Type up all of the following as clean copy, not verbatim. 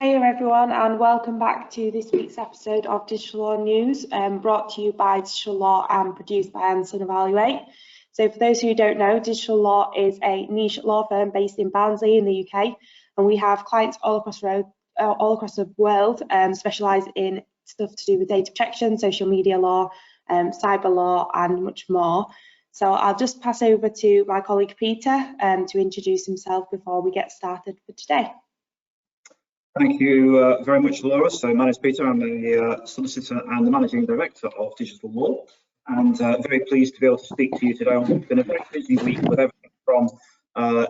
Hey everyone, and welcome back to this week's episode of Digital Law News, brought to you by Digital Law and produced by Anson Evaluate. So for those who don't know, Digital Law is a niche law firm based in Barnsley in the UK, and we have clients all across the world, specialised in stuff to do with data protection, social media law, cyber law, and much more. So I'll just pass over to my colleague Peter to introduce himself before we get started for today. Thank you very much, Laura. So my name is Peter. I'm the solicitor and the managing director of Digital Law, and very pleased to be able to speak to you today. It's been a very busy week with everything from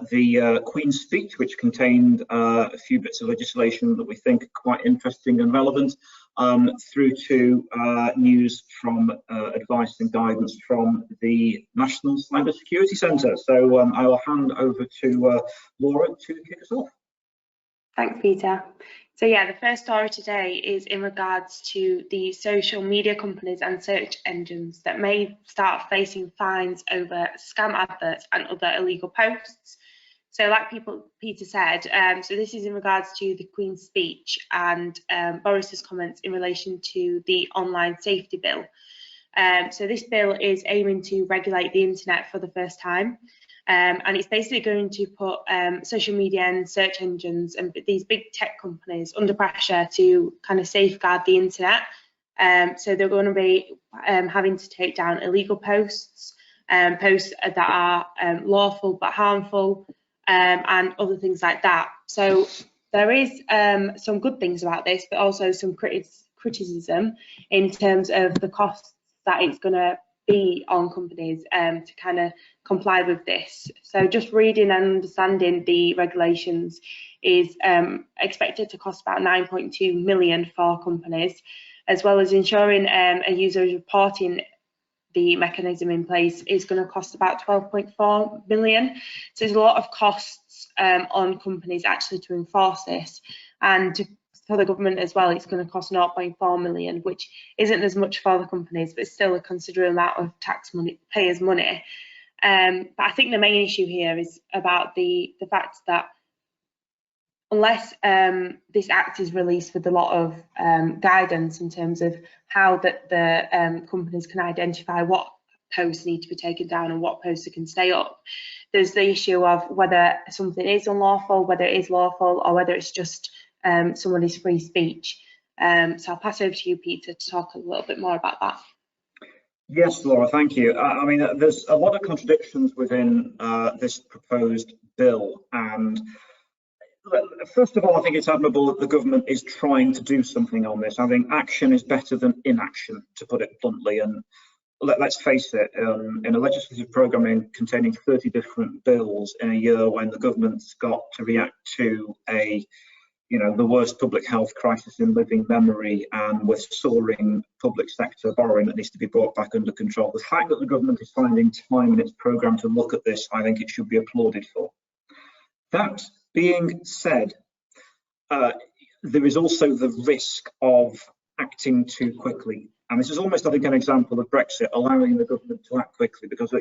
the Queen's speech, which contained a few bits of legislation that we think are quite interesting and relevant, through to news from advice and guidance from the National Cyber Security Centre. So I will hand over to Laura to kick us off. Thanks, Peter. So yeah, the first story today is in regards to the social media companies and search engines that may start facing fines over scam adverts and other illegal posts. So like Peter said, so this is in regards to the Queen's speech and Boris's comments in relation to the online safety bill. So this bill is aiming to regulate the internet for the first time. And it's basically going to put social media and search engines and these big tech companies under pressure to kind of safeguard the internet. So they're going to be having to take down illegal posts, posts that are lawful but harmful, and other things like that. So there is some good things about this, but also some criticism in terms of the costs that it's going to be on companies to kind of comply with this. So just reading and understanding the regulations is expected to cost about 9.2 million for companies, as well as ensuring a user is reporting the mechanism in place is going to cost about 12.4 million. So there's a lot of costs on companies actually to enforce this, and for the government as well, it's going to cost 0.4 million, which isn't as much for the companies, but still a considerable amount of payers' money. But I think the main issue here is about the fact that unless this act is released with a lot of guidance in terms of how the companies can identify what posts need to be taken down and what posts can stay up, there's the issue of whether something is unlawful, whether it is lawful, or whether it's just somebody's free speech. So I'll pass over to you, Peter, to talk a little bit more about that. Yes, Laura, thank you. I mean, there's a lot of contradictions within this proposed bill, and first of all, I think it's admirable that the government is trying to do something on this. I think action is better than inaction, to put it bluntly, and let's face it, in a legislative programme containing 30 different bills in a year when the government's got to react to the worst public health crisis in living memory, and with soaring public sector borrowing that needs to be brought back under control, the fact that the government is finding time in its programme to look at this, I think it should be applauded for. That being said, there is also the risk of acting too quickly. And this is almost, I think, an example of Brexit, allowing the government to act quickly, because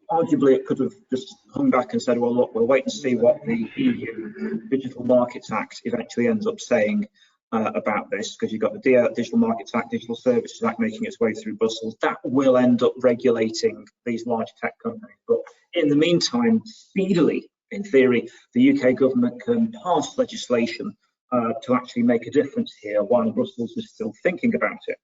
arguably it could have just hung back and said, well, look, we'll wait and see what the EU Digital Markets Act eventually ends up saying about this, because you've got the Digital Markets Act, Digital Services Act making its way through Brussels. That will end up regulating these large tech companies. But in the meantime, speedily, in theory, the UK government can pass legislation to actually make a difference here while Brussels is still thinking about it.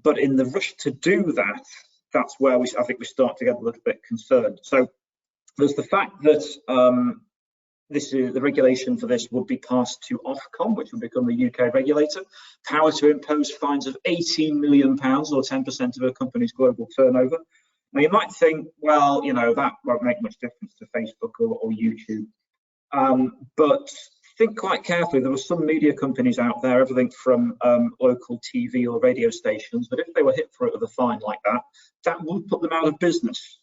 But in the rush to do that, that's where I think we start to get a little bit concerned. So there's the fact that the regulation for this would be passed to Ofcom, which will become the UK regulator, power to impose fines of £18 million or 10% of a company's global turnover. Now you might think, well, that won't make much difference to Facebook or YouTube, but think quite carefully. There were some media companies out there, everything from local TV or radio stations, that if they were hit for it with a fine like that, that would put them out of business.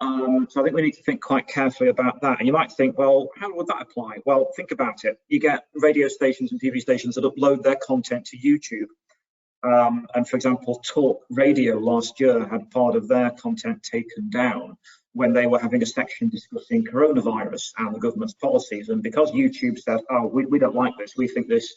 So I think we need to think quite carefully about that. And you might think, well, how would that apply? Well, think about it. You get radio stations and TV stations that upload their content to YouTube. And for example, Talk Radio last year had part of their content taken down when they were having a section discussing coronavirus and the government's policies. And because YouTube said, oh, we don't like this, we think this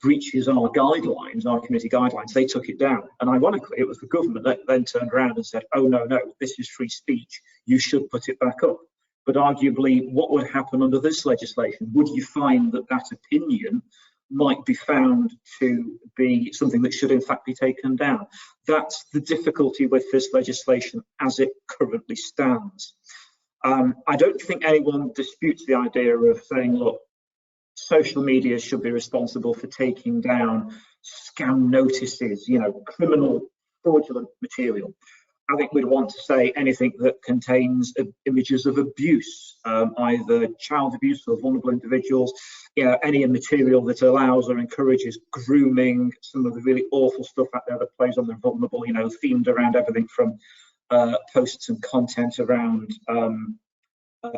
breaches our guidelines, our committee guidelines, they took it down. And ironically, it was the government that then turned around and said, oh, no, this is free speech, you should put it back up. But arguably, what would happen under this legislation? Would you find that that opinion might be found to be something that should in fact be taken down? That's the difficulty with this legislation as it currently stands. I don't think anyone disputes the idea of saying, look, social media should be responsible for taking down scam notices, criminal, fraudulent material. I think we'd want to say anything that contains images of abuse, either child abuse or vulnerable individuals, any material that allows or encourages grooming, some of the really awful stuff out there that plays on the vulnerable, themed around everything from posts and content around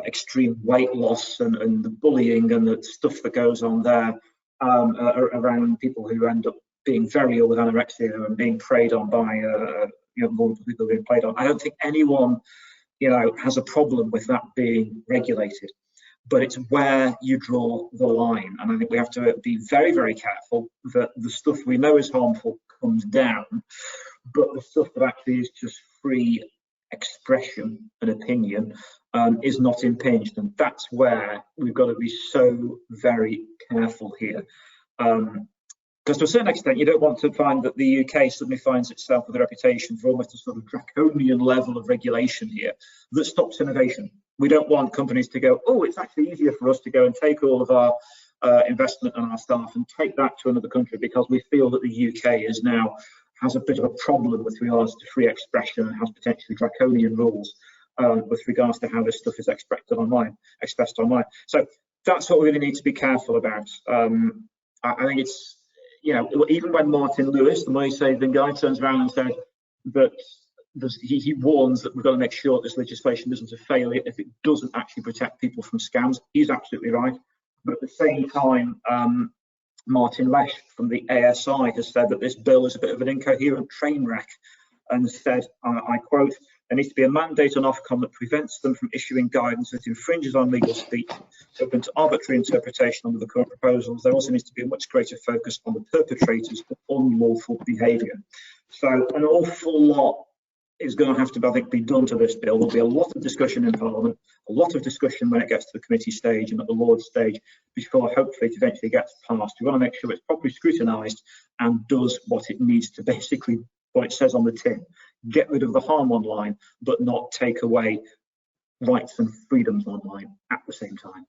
extreme weight loss and the bullying and the stuff that goes on there around people who end up being very ill with anorexia and being preyed on by multiple people being played on. I don't think anyone, has a problem with that being regulated, but it's where you draw the line. And I think we have to be very, very careful that the stuff we know is harmful comes down, but the stuff that actually is just free expression and opinion is not impinged. And that's where we've got to be so very careful here. Because to a certain extent, you don't want to find that the UK suddenly finds itself with a reputation for almost a sort of draconian level of regulation here that stops innovation. We don't want companies to go, oh, it's actually easier for us to go and take all of our investment and our staff and take that to another country because we feel that the UK has a bit of a problem with regards to free expression and has potentially draconian rules with regards to how this stuff is expressed online. So that's what we really need to be careful about. I think it's, even when Martin Lewis, the money saving guy, turns around and says that he warns that we've got to make sure this legislation isn't a failure if it doesn't actually protect people from scams, he's absolutely right. But at the same time, Martin Lesh from the ASI has said that this bill is a bit of an incoherent train wreck and said, I quote, there needs to be a mandate on Ofcom that prevents them from issuing guidance that infringes on legal speech, open to arbitrary interpretation under the current proposals. There also needs to be a much greater focus on the perpetrators of unlawful behaviour. So an awful lot is going to have to, I think, be done to this bill. There'll be a lot of discussion in Parliament, a lot of discussion when it gets to the committee stage and at the Lords stage before hopefully it eventually gets passed. We want to make sure it's properly scrutinised and does what it needs to, basically what it says on the tin. Get rid of the harm online, but not take away rights and freedoms online at the same time.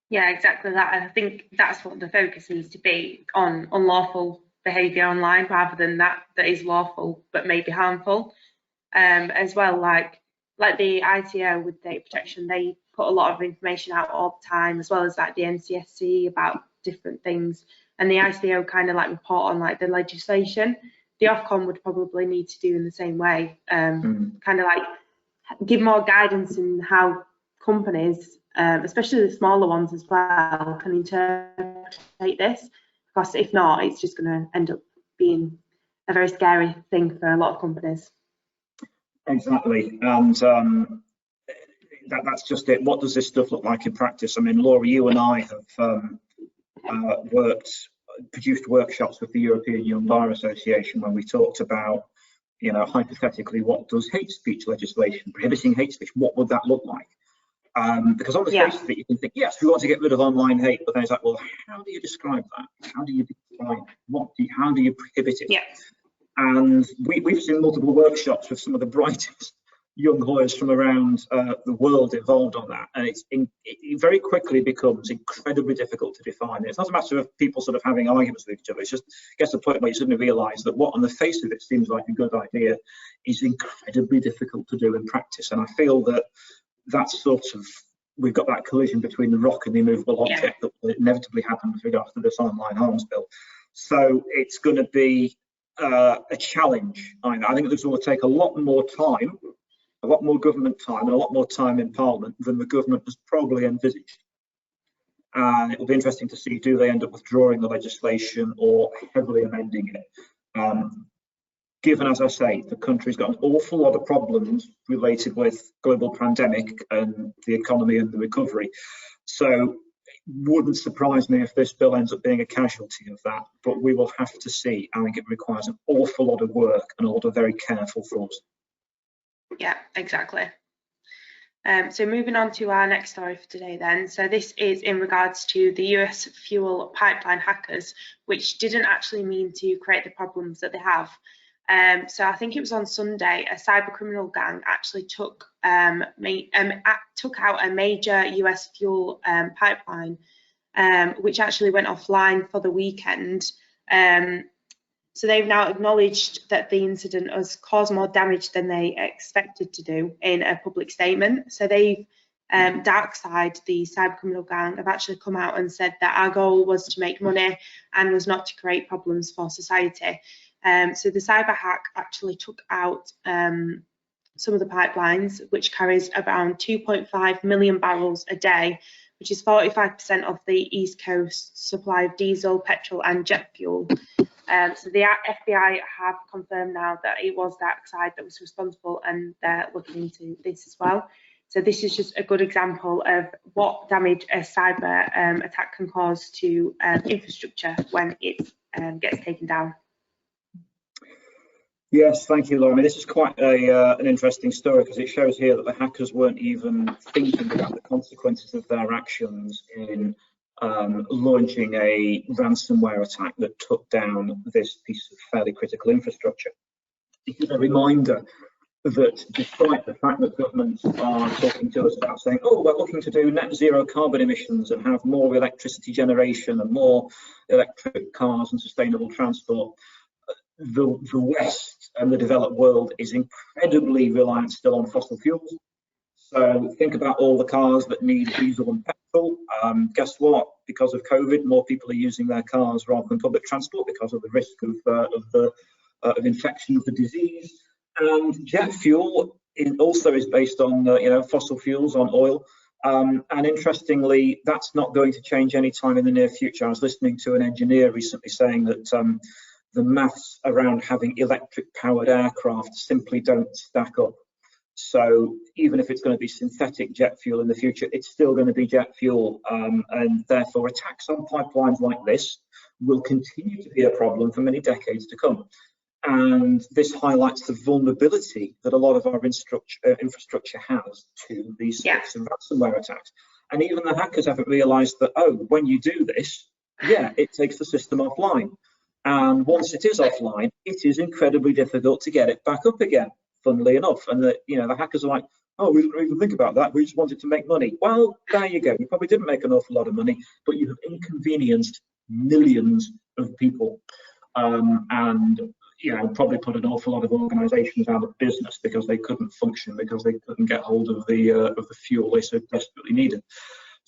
Yeah, exactly that. And I think that's what the focus needs to be on, unlawful behaviour online rather than that is lawful but may be harmful. As well, like the ITO with data protection, they put a lot of information out all the time, as well as like the NCSC about different things, and the ICO kind of like report on like the legislation. The Ofcom would probably need to do in the same way, kind of like give more guidance in how companies, especially the smaller ones as well, can interpret this. Because if not, it's just going to end up being a very scary thing for a lot of companies. Exactly, and that's just it. What does this stuff look like in practice? I mean, Laura, you and I have produced workshops with the European Young Bar Association when we talked about, hypothetically, what does hate speech legislation, prohibiting hate speech, what would that look like? Because on the face of it, you can think, yes, we want to get rid of online hate, but then it's like, well, how do you describe that? How do you define it? How do you prohibit it? Yeah. And we've seen multiple workshops with some of the brightest young lawyers from around the world involved on that, and it very quickly becomes incredibly difficult to define. It's not a matter of people sort of having arguments with each other. It just gets to the point where you suddenly realise that what on the face of it seems like a good idea is incredibly difficult to do in practice. And I feel that that's sort of, we've got that collision between the rock and the immovable object that will inevitably happen with regards to this online arms bill. So it's going to be a challenge. I think this will take a lot more time, a lot more government time, and a lot more time in Parliament than the government has probably envisaged. And it will be interesting to see, do they end up withdrawing the legislation or heavily amending it? given, as I say, the country's got an awful lot of problems related with global pandemic and the economy and the recovery. So wouldn't surprise me if this bill ends up being a casualty of that, but we will have to see. I think it requires an awful lot of work and a lot of very careful thought. Yeah, exactly. So moving on to our next story for today then. So this is in regards to the US fuel pipeline hackers, which didn't actually mean to create the problems that they have. So I think it was on Sunday, a cyber criminal gang actually took out a major US fuel pipeline, which actually went offline for the weekend. So they've now acknowledged that the incident has caused more damage than they expected to do in a public statement. So they've, Darkside, the cybercriminal gang, have actually come out and said that our goal was to make money and was not to create problems for society. So the cyber hack actually took out some of the pipelines, which carries around 2.5 million barrels a day, which is 45% of the East Coast supply of diesel, petrol and jet fuel. So the FBI have confirmed now that it was Darkside that was responsible, and they're looking into this as well. So this is just a good example of what damage a cyber attack can cause to infrastructure when it gets taken down. Yes, thank you, Laura. I mean, this is quite an interesting story because it shows here that the hackers weren't even thinking about the consequences of their actions in launching a ransomware attack that took down this piece of fairly critical infrastructure. It is a reminder that despite the fact that governments are talking to us about saying, oh, we're looking to do net zero carbon emissions and have more electricity generation and more electric cars and sustainable transport, the West and the developed world is incredibly reliant still on fossil fuels. So think about all the cars that need diesel and petrol. Guess what? Because of COVID, more people are using their cars rather than public transport because of the risk of infection of the disease. And jet fuel also is based on fossil fuels, on oil. And interestingly, that's not going to change anytime in the near future. I was listening to an engineer recently saying that the maths around having electric powered aircraft simply don't stack up. So even if it's going to be synthetic jet fuel in the future, it's still going to be jet fuel. And therefore attacks on pipelines like this will continue to be a problem for many decades to come. And this highlights the vulnerability that a lot of our infrastructure has to these sorts of ransomware attacks. And even the hackers haven't realized that, oh, when you do this, it takes the system offline. And once it is offline, it is incredibly difficult to get it back up again, funnily enough. And the hackers are like, oh, we didn't even think about that. We just wanted to make money. Well, there you go. You probably didn't make an awful lot of money, but you have inconvenienced millions of people. And probably put an awful lot of organisations out of business because they couldn't function, because they couldn't get hold of the fuel they so desperately needed.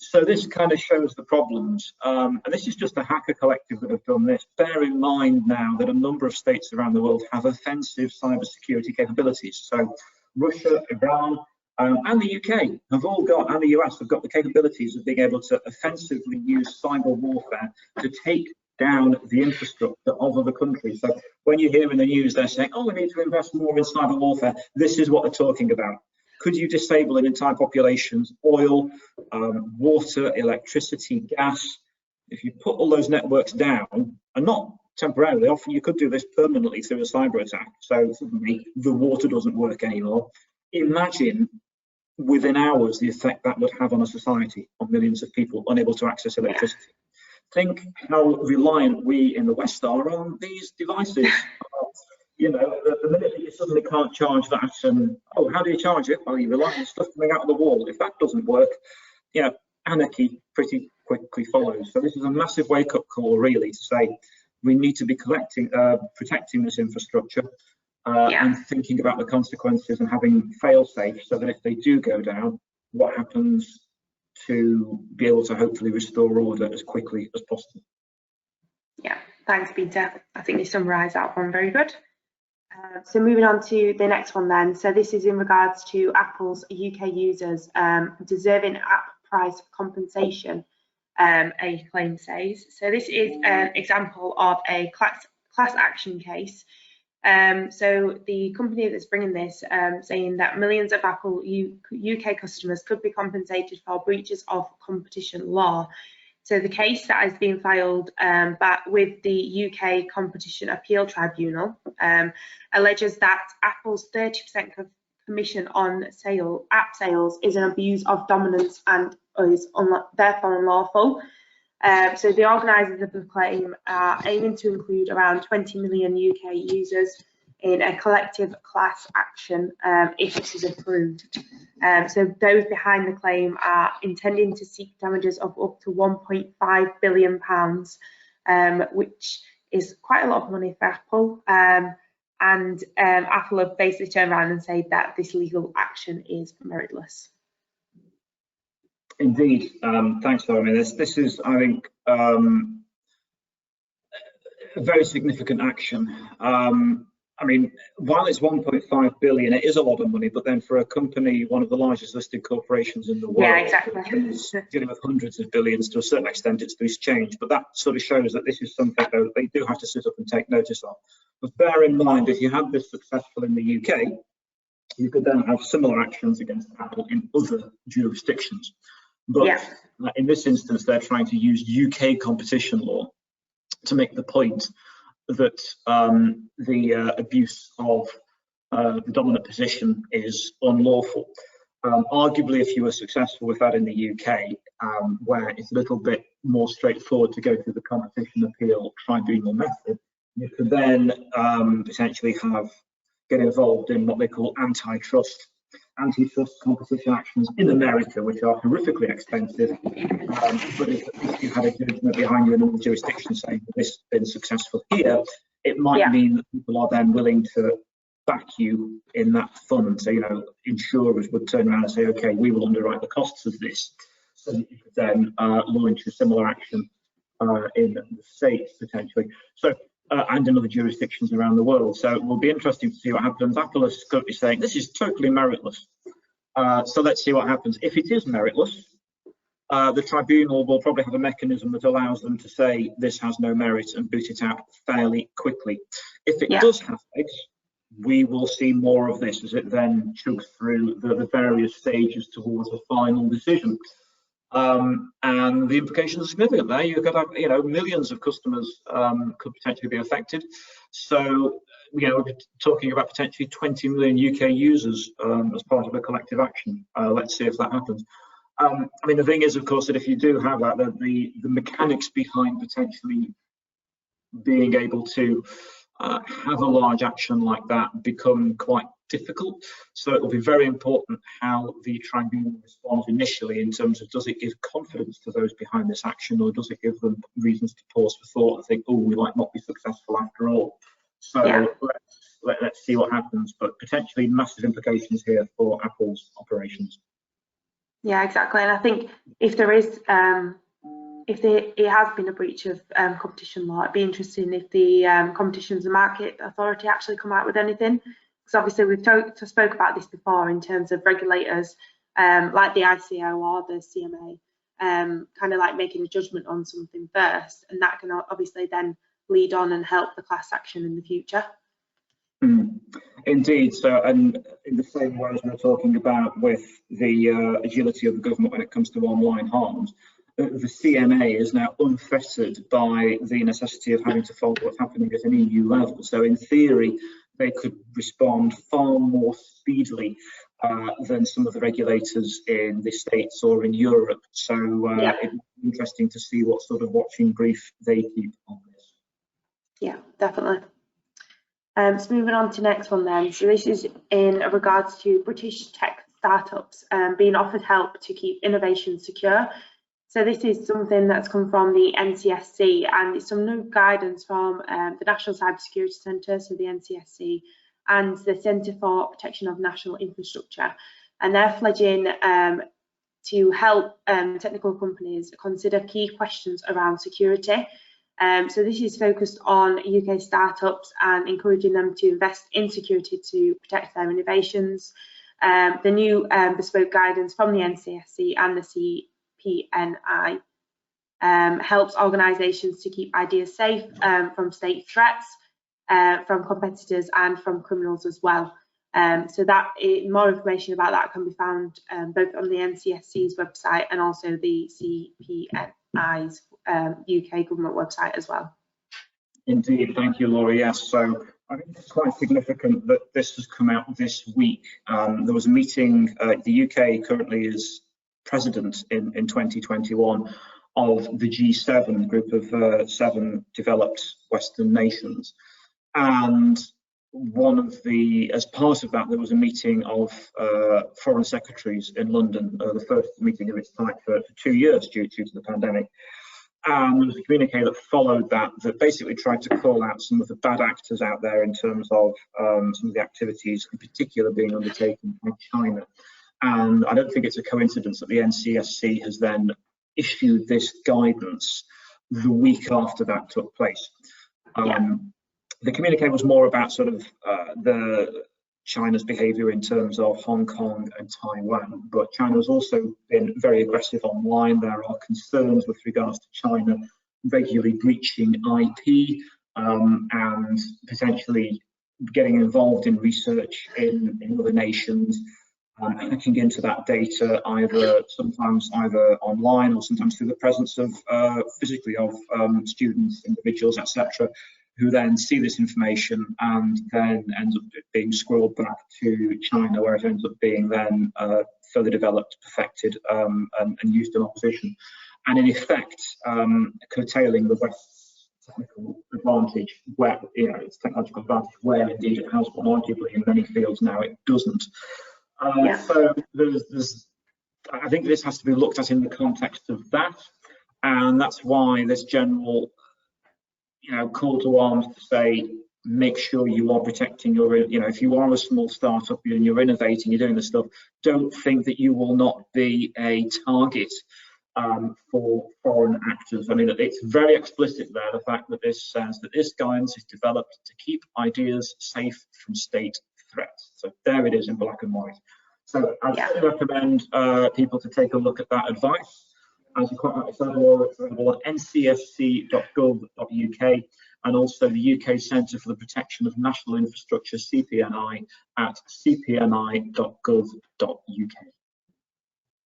So this kind of shows the problems. And this is just a hacker collective that have done this. Bear in mind now that a number of states around the world have offensive cybersecurity capabilities. So Russia, Iran, and the UK have all got, and the US have got the capabilities of being able to offensively use cyber warfare to take down the infrastructure of other countries. So when you hear in the news they're saying, oh, we need to invest more in cyber warfare, this is what they're talking about. Could you disable an entire population's oil, water, electricity, gas? If you put all those networks down, and not temporarily, often you could do this permanently through a cyber attack. So suddenly the water doesn't work anymore. Imagine within hours the effect that would have on a society, on millions of people unable to access electricity. Think how reliant we in the West are on these devices. The minute that you suddenly can't charge that, and how do you charge it? Well, you rely on stuff coming out of the wall. If that doesn't work, anarchy pretty quickly follows. So this is a massive wake-up call, really, to say we need to be protecting this infrastructure and thinking about the consequences and having fail-safe so that if they do go down, what happens to be able to hopefully restore order as quickly as possible. Yeah, thanks, Peter. I think you summarised that one very good. So moving on to the next one then. So this is in regards to Apple's UK users deserving app price compensation, a claim says. So this is an example of a class action case So the company that's bringing this saying that millions of Apple UK customers could be compensated for breaches of competition law. So the case that has been filed back with the UK Competition Appeal Tribunal alleges that Apple's 30% commission on app sales is an abuse of dominance and is therefore unlawful. So the organisers of the claim are aiming to include around 20 million UK users in a collective class action if it is approved. So those behind the claim are intending to seek damages of up to £1.5 billion, which is quite a lot of money for Apple. And Apple have basically turned around and said that this legal action is meritless. Indeed, thanks, Laura. I mean, this is, I think, a very significant action. I mean, while it's 1.5 billion, it is a lot of money, but then for a company, one of the largest listed corporations in the world, yeah, exactly, dealing with hundreds of billions, to a certain extent, it's loose change. But that sort of shows that this is something that they do have to sit up and take notice of. But bear in mind, if you had this successful in the UK, you could then have similar actions against Apple in other jurisdictions. But yeah, in this instance, they're trying to use UK competition law to make the point that the abuse of the dominant position is unlawful. Arguably, if you were successful with that in the UK, where it's a little bit more straightforward to go through the competition appeal tribunal method, you could then potentially get involved in what they call antitrust competition actions in America, which are horrifically expensive. But if you had a judgment behind you in all the jurisdictions saying that this has been successful here, it might mean that people are then willing to back you in that fund. So, you know, insurers would turn around and say, okay, we will underwrite the costs of this, so that you could then launch a similar action in the States potentially. So, and in other jurisdictions around the world. So it will be interesting to see what happens. Apple is currently saying this is totally meritless. So let's see what happens. If it is meritless, the tribunal will probably have a mechanism that allows them to say this has no merit and boot it out fairly quickly. If it does have legs, we will see more of this as it then chugs through the various stages towards a final decision. And the implications are significant there. You could have, you know, millions of customers could potentially be affected. So, you know, we're talking about potentially 20 million UK users as part of a collective action. Let's see if that happens. I mean, the thing is, of course, that if you do have that, the mechanics behind potentially being able to have a large action like that become quite difficult. So it will be very important how the tribunal responds initially in terms of, does it give confidence to those behind this action, or does it give them reasons to pause for thought and think, oh, we might not be successful after all. So let's see what happens, but potentially massive implications here for Apple's operations. Yeah, exactly. And I think if there is it has been a breach of competition law, it'd be interesting if the Competition and Market Authority actually come out with anything. Because obviously we've spoke about this before in terms of regulators like the ICO or the CMA, kind of like making a judgment on something first, and that can obviously then lead on and help the class action in the future. Indeed. So, and in the same way as we're talking about with the agility of the government when it comes to online harms, the CMA is now unfettered by the necessity of having to follow what's happening at an EU level. So in theory, they could respond far more speedily than some of the regulators in the States or in Europe. So it's interesting to see what sort of watching brief they keep on this. Yeah, definitely. So moving on to next one then. So this is in regards to British tech startups being offered help to keep innovation secure. So this is something that's come from the NCSC, and it's some new guidance from the National Cybersecurity Centre, so the NCSC, and the Centre for Protection of National Infrastructure. And they're pledging to help technical companies consider key questions around security. So this is focused on UK startups and encouraging them to invest in security to protect their innovations. The new bespoke guidance from the NCSC and the CPNI helps organisations to keep ideas safe from state threats. from competitors and from criminals as well. So that more information about that can be found both on the NCSC's website and also the CPNI's UK government website as well. Indeed, thank you, Laura. Yes, so I think it's quite significant that this has come out this week. There was a meeting, the UK currently is president in 2021 of the G7 group of 7 developed Western nations. And as part of that, there was a meeting of foreign secretaries in London, the first meeting of its type for 2 years due to the pandemic. And there was a communique that followed that basically tried to call out some of the bad actors out there in terms of some of the activities in particular being undertaken by China. And I don't think it's a coincidence that the NCSC has then issued this guidance the week after that took place. The communique was more about sort of China's behaviour in terms of Hong Kong and Taiwan, but China has also been very aggressive online. There are concerns with regards to China regularly breaching IP and potentially getting involved in research in other nations, hacking into that data sometimes either online or sometimes through the presence of physically of students, individuals, etc., who then see this information and then ends up being squirreled back to China, where it ends up being then further developed, perfected, and used in opposition, and in effect curtailing the West's technical advantage, where its technological advantage, where indeed it has one. Arguably, in many fields now it doesn't. So I think this has to be looked at in the context of that, and that's why this general call to arms to say, make sure you are protecting your, if you are a small startup and you're innovating, you're doing this stuff, don't think that you will not be a target for foreign actors. I mean, it's very explicit there, the fact that this says that this guidance is developed to keep ideas safe from state threats. So there it is in black and white. So I certainly recommend people to take a look at that advice. As you quite rightly said, it's available at ncsc.gov.uk and also the UK Centre for the Protection of National Infrastructure, CPNI, at cpni.gov.uk.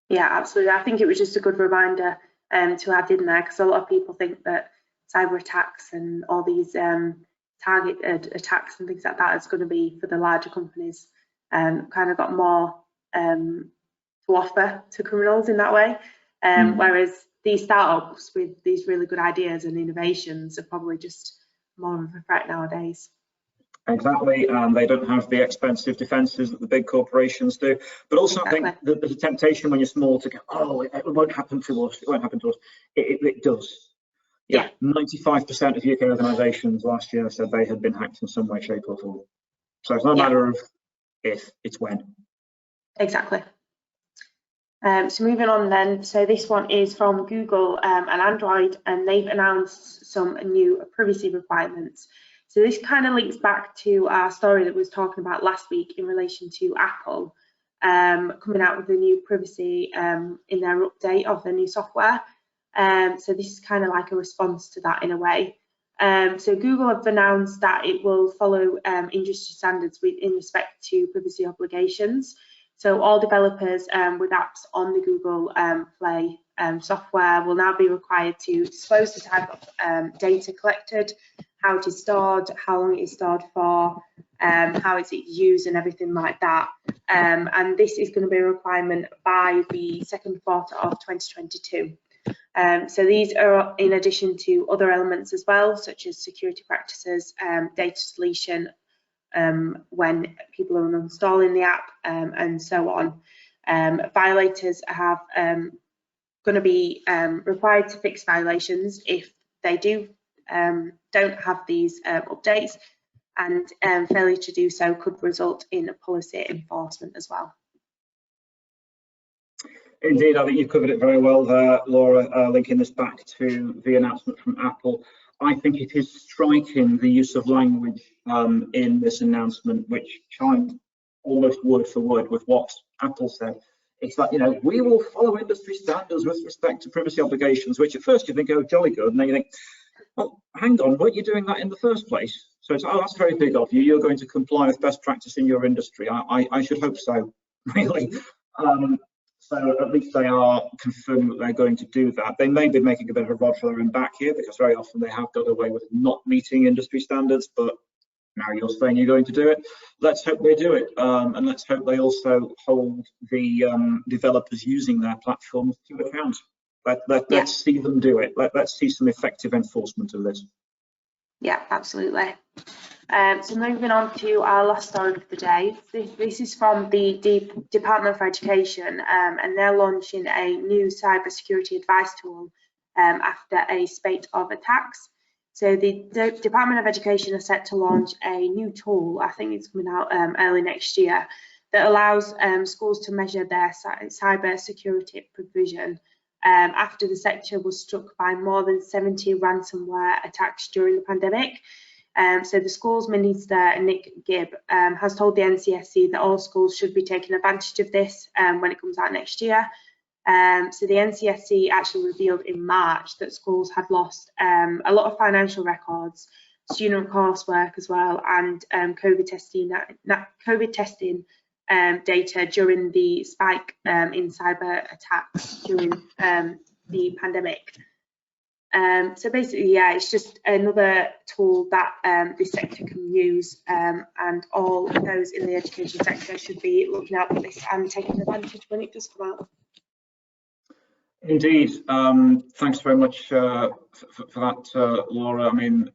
Yeah, absolutely. I think it was just a good reminder to add in there, because a lot of people think that cyber attacks and all these targeted attacks and things like that is going to be for the larger companies, kind of got more to offer to criminals in that way. Whereas these startups with these really good ideas and innovations are probably just more of a threat nowadays. Exactly, and they don't have the expensive defences that the big corporations do. But also, I think that there's a temptation when you're small to go, oh, it won't happen to us. It won't happen to us. It does. Yeah, 95% of UK organisations last year said they had been hacked in some way, shape, or form. So it's not a matter of if, it's when. Exactly. So moving on then, so this one is from Google and Android, and they've announced some new privacy requirements. So this kind of links back to our story that we was talking about last week in relation to Apple coming out with a new privacy in their update of the new software. So this is kind of like a response to that in a way. So Google have announced that it will follow industry standards in respect to privacy obligations. So all developers with apps on the Google Play software will now be required to disclose the type of data collected, how it is stored, how long it is stored for, how is it used, and everything like that. And this is going to be a requirement by the second quarter of 2022. So these are in addition to other elements as well, such as security practices, data deletion, when people are uninstalling the app, and so on. Violators have going to be required to fix violations if they don't have these updates, and failure to do so could result in policy enforcement as well. Indeed, I think you've covered it very well there, Laura, linking this back to the announcement from Apple. I think it is striking, the use of language in this announcement, which chimed almost word for word with what Apple said. It's like, we will follow industry standards with respect to privacy obligations, which at first you think, oh, jolly good, and then you think, well, hang on, weren't you doing that in the first place? So it's, oh, that's very big of you. You're going to comply with best practice in your industry. I should hope so, really. So at least they are confirming that they're going to do that. They may be making a bit of a rod for their own back here, because very often they have got away with not meeting industry standards, but now you're saying you're going to do it. Let's hope they do it, and let's hope they also hold the developers using their platforms to account. Let's see them do it. Let's see some effective enforcement of this. Yeah, absolutely. So moving on to our last story of the day. This is from the Department for Education, and they're launching a new cybersecurity advice tool after a spate of attacks. So the Department of Education are set to launch a new tool, I think it's coming out early next year, that allows schools to measure their cyber security provision after the sector was struck by more than 70 ransomware attacks during the pandemic. So the schools minister, Nick Gibb, has told the NCSC that all schools should be taking advantage of this when it comes out next year. So the NCSC actually revealed in March that schools had lost a lot of financial records, student coursework as well, and COVID testing data during the spike in cyber attacks during the pandemic. So basically, yeah, it's just another tool that this sector can use, and all those in the education sector should be looking out for this and taking advantage when it does come out. Indeed. Thanks very much for that, Laura. I mean,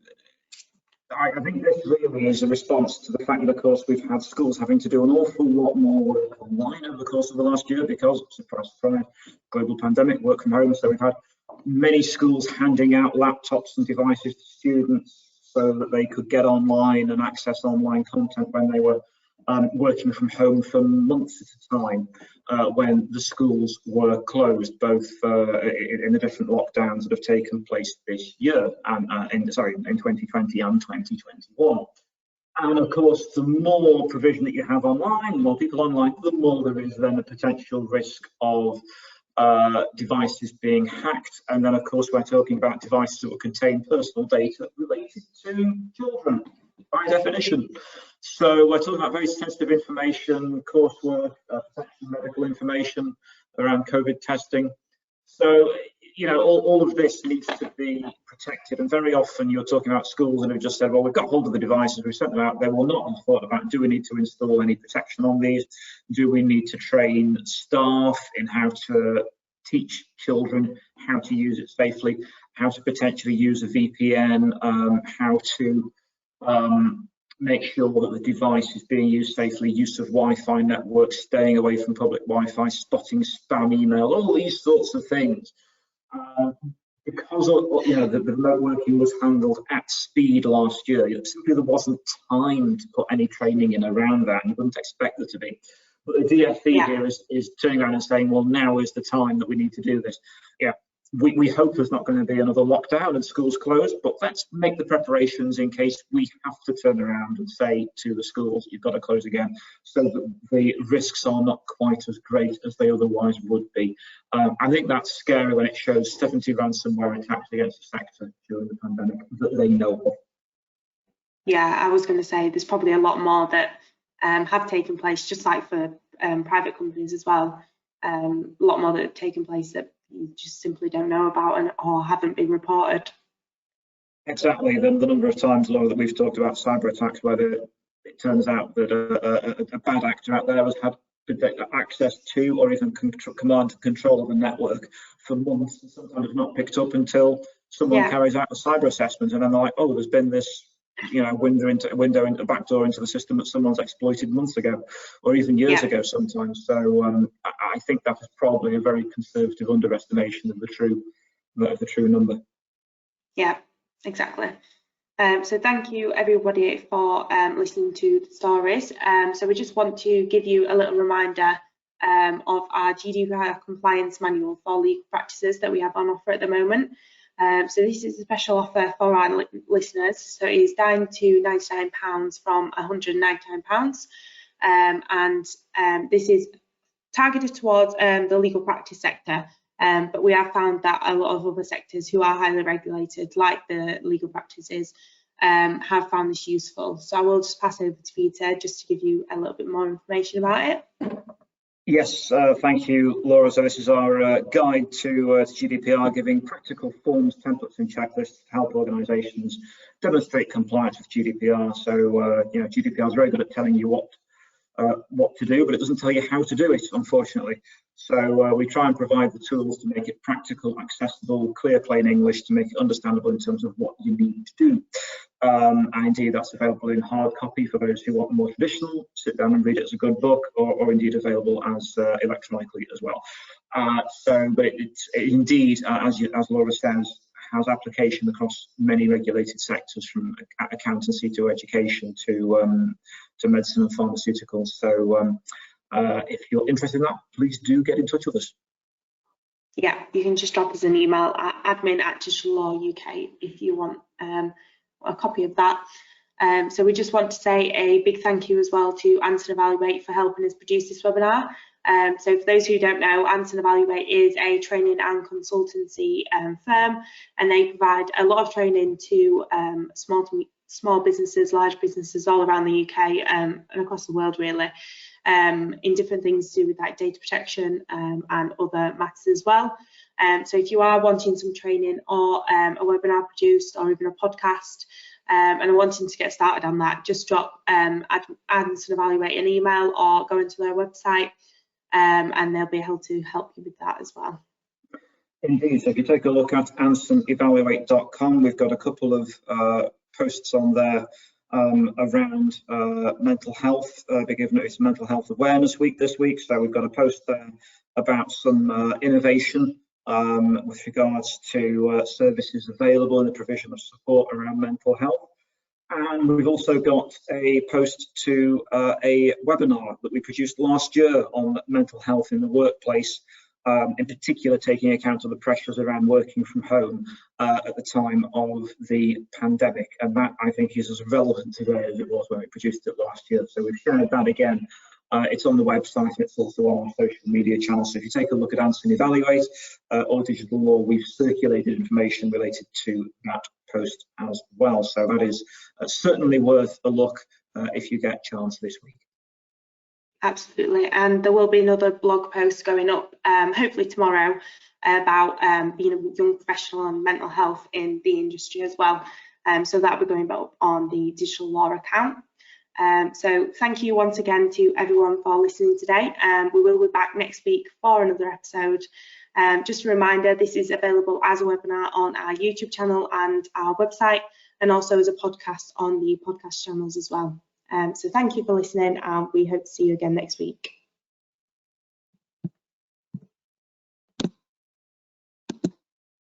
I think this really is a response to the fact that, of course, we've had schools having to do an awful lot more work online over the course of the last year because, surprise, surprise, global pandemic, work from home. So we've had many schools handing out laptops and devices to students so that they could get online and access online content when they were working from home for months at a time when the schools were closed, both in the different lockdowns that have taken place this year, and in 2020 and 2021. And of course, the more provision that you have online, the more people online, the more there is then a potential risk of devices being hacked. And then of course we're talking about devices that will contain personal data related to children by definition. So we're talking about very sensitive information, coursework, protection, medical information around COVID testing. So, you know, all of this needs to be protected. And very often you're talking about schools and have just said, well, we've got hold of the devices, we've sent them out. They will not have thought about, do we need to install any protection on these? Do we need to train staff in how to teach children how to use it safely, how to potentially use a VPN, how to make sure that the device is being used safely, use of Wi-Fi networks, staying away from public Wi-Fi, spotting spam email, all these sorts of things. Because the remote working was handled at speed last year, simply there wasn't time to put any training in around that, and you wouldn't expect there to be. But the DfE here is turning around and saying, well, now is the time that we need to do this. Yeah. We hope there's not going to be another lockdown and schools closed, but let's make the preparations in case we have to turn around and say to the schools, you've got to close again, so that the risks are not quite as great as they otherwise would be. I think that's scary when it shows 70 ransomware attacks against the sector during the pandemic that they know of. Yeah, I was going to say there's probably a lot more that have taken place, just like for private companies as well. A lot more that have taken place that you just simply don't know about or haven't been reported. Exactly. The number of times, Laura, that we've talked about cyber attacks where it turns out that a bad actor out there has had access to or even command and control of the network for months, and sometimes it's not picked up until someone carries out a cyber assessment, and then they're like, oh, there's been this window into backdoor into the system that someone's exploited months ago or even years ago sometimes. So I think that is probably a very conservative underestimation of the true number. Yeah, exactly. So thank you everybody for listening to the stories. So we just want to give you a little reminder of our GDPR compliance manual for legal practices that we have on offer at the moment. So this is a special offer for our listeners. So it is down to £99 from £199, and this is targeted towards the legal practice sector. But we have found that a lot of other sectors who are highly regulated, like the legal practices, have found this useful. So I will just pass over to Peter just to give you a little bit more information about it. Yes, thank you, Laura. So this is our guide to GDPR, giving practical forms, templates and checklists to help organisations demonstrate compliance with GDPR. So, GDPR is very good at telling you what to do, but it doesn't tell you how to do it, unfortunately. So we try and provide the tools to make it practical, accessible, clear, plain English, to make it understandable in terms of what you need to do. And indeed, that's available in hard copy for those who want the more traditional, sit down and read it as a good book, or indeed available as electronically as well. But it's indeed, as Laura says, has application across many regulated sectors, from accountancy to education to medicine and pharmaceuticals. So if you're interested in that, please do get in touch with us. Yeah, you can just drop us an email at admin@digitallaw.uk if you want a copy of that. So we just want to say a big thank you as well to Anson Evaluate for helping us produce this webinar. So for those who don't know, Anson Evaluate is a training and consultancy firm, and they provide a lot of training to small businesses, large businesses all around the UK and across the world really, in different things to do with like data protection and other matters as well. So if you are wanting some training or a webinar produced or even a podcast and are wanting to get started on that, just drop Anson Evaluate an email or go into their website and they'll be able to help you with that as well. Indeed, so if you take a look at ansonevaluate.com, we've got a couple of posts on there around mental health. Given it's Mental Health Awareness Week this week, so we've got a post there about some innovation with regards to services available in the provision of support around mental health. And we've also got a post to a webinar that we produced last year on mental health in the workplace, in particular taking account of the pressures around working from home at the time of the pandemic. And that, I think, is as relevant today as it was when we produced it last year. So we've shared that again. It's on the website, it's also on our social media channels. So if you take a look at Anson Evaluate or Digital Law, we've circulated information related to that post as well. So that is certainly worth a look if you get a chance this week. Absolutely, and there will be another blog post going up hopefully tomorrow about being a young professional and mental health in the industry as well. So that will be going up on the Digital Law account. So thank you once again to everyone for listening today. We will be back next week for another episode. Just a reminder, this is available as a webinar on our YouTube channel and our website, and also as a podcast on the podcast channels as well. So thank you for listening, and we hope to see you again next week.